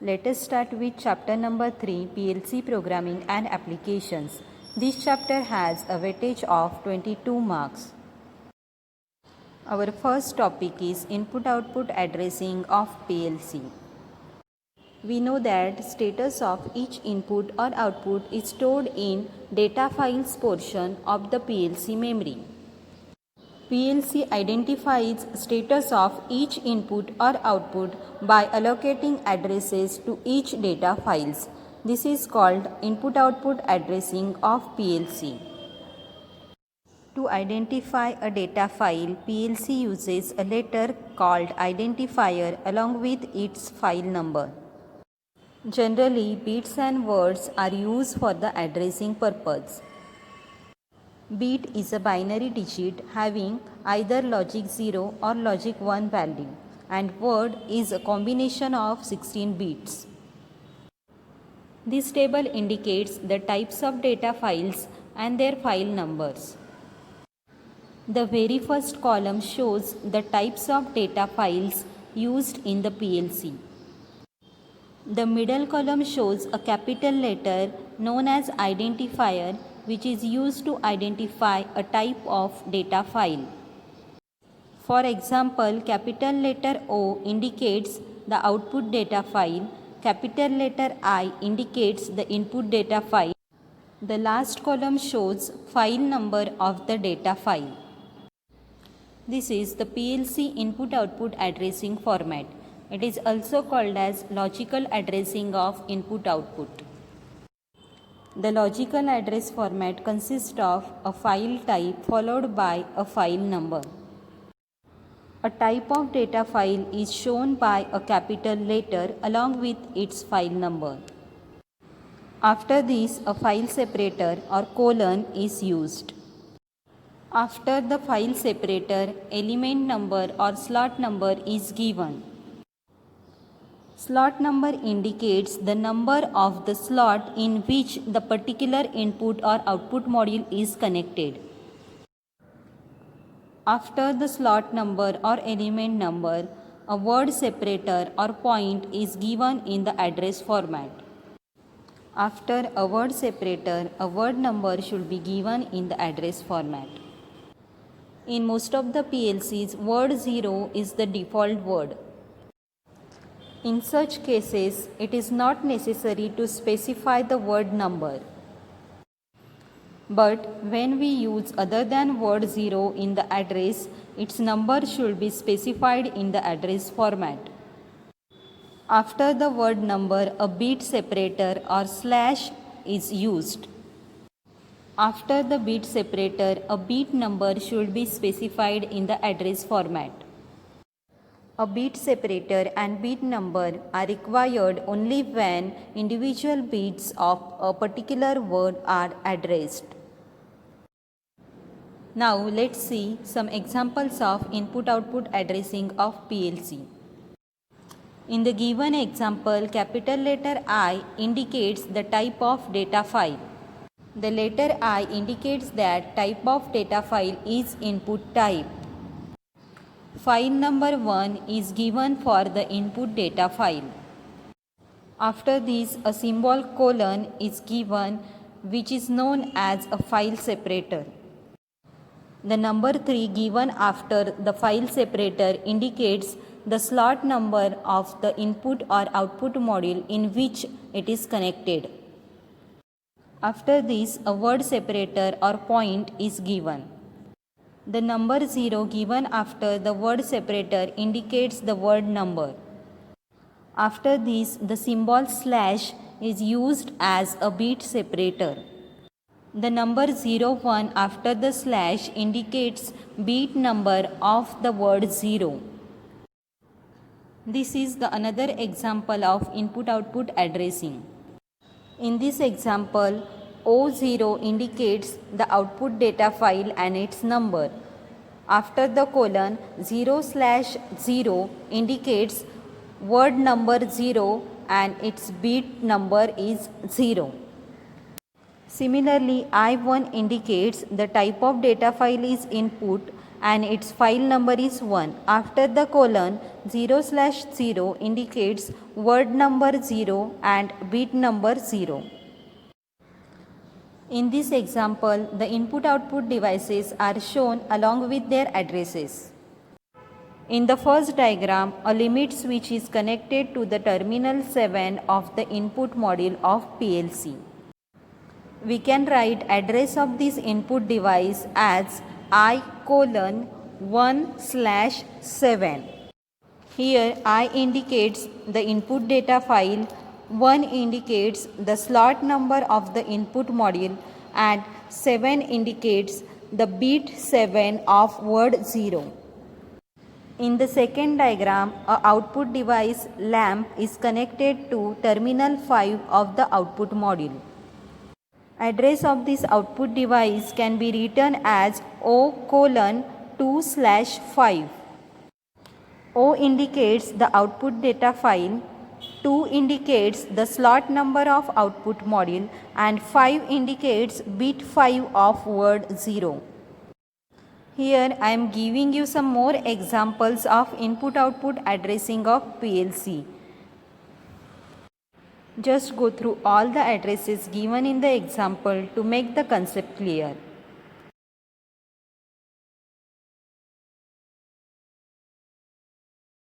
Let us start with chapter number 3, PLC Programming and Applications. This chapter has a weightage of 22 marks. Our first topic is input-output addressing of PLC. We know that status of each input or output is stored in data files portion of the PLC memory. PLC identifies status of each input or output by allocating addresses to each data files. This is called input-output addressing of PLC. To identify a data file, PLC uses a letter called identifier along with its file number. Generally, bits and words are used for the addressing purpose. Bit is a binary digit having either logic 0 or logic 1 value, and word is a combination of 16 bits. This table indicates the types of data files and their file numbers. The very first column shows the types of data files used in the PLC. The middle column shows a capital letter known as identifier, which is used to identify a type of data file. For example, capital letter O indicates the output data file, capital letter I indicates the input data file. The last column shows file number of the data file. This is the PLC input-output addressing format. It is also called as logical addressing of input-output. The logical address format consists of a file type followed by a file number. A type of data file is shown by a capital letter along with its file number. After this, a file separator or colon is used. After the file separator, element number or slot number is given. Slot number indicates the number of the slot in which the particular input or output module is connected. After the slot number or element number, a word separator or point is given in the address format. After a word separator, a word number should be given in the address format. In most of the PLCs, word 0 is the default word. In such cases, it is not necessary to specify the word number. But when we use other than word 0 in the address, its number should be specified in the address format. After the word number, a bit separator or slash is used. After the bit separator, a bit number should be specified in the address format. A bit separator and bit number are required only when individual bits of a particular word are addressed. Now let's see some examples of input-output addressing of PLC. In the given example, capital letter I indicates the type of data file. The letter I indicates that type of data file is input type. File number 1 is given for the input data file. After this, a symbol colon is given, which is known as a file separator. The number 3 given after the file separator indicates the slot number of the input or output module in which it is connected. After this, a word separator or point is given. The number 0 given after the word separator indicates the word number. After this, the symbol slash is used as a bit separator. The number 01 after the slash indicates bit number of the word 0. This is the another example of input-output addressing. In this example, O0 indicates the output data file and its number. After the colon, 0/0 indicates word number 0 and its bit number is 0. Similarly, I1 indicates the type of data file is input and its file number is 1. After the colon, 0/0 indicates word number 0 and bit number 0. In this example, the input-output devices are shown along with their addresses. In the first diagram, a limit switch is connected to the terminal 7 of the input module of PLC. We can write address of this input device as I:1/7. Here I indicates the input data file, 1 indicates the slot number of the input module, and 7 indicates the bit 7 of word 0. In the second diagram, a output device lamp is connected to terminal 5 of the output module. Address of this output device can be written as O:2/5. O indicates the output data file, 2 indicates the slot number of output module, and 5 indicates bit 5 of word 0. Here I am giving you some more examples of input-output addressing of PLC. Just go through all the addresses given in the example to make the concept clear.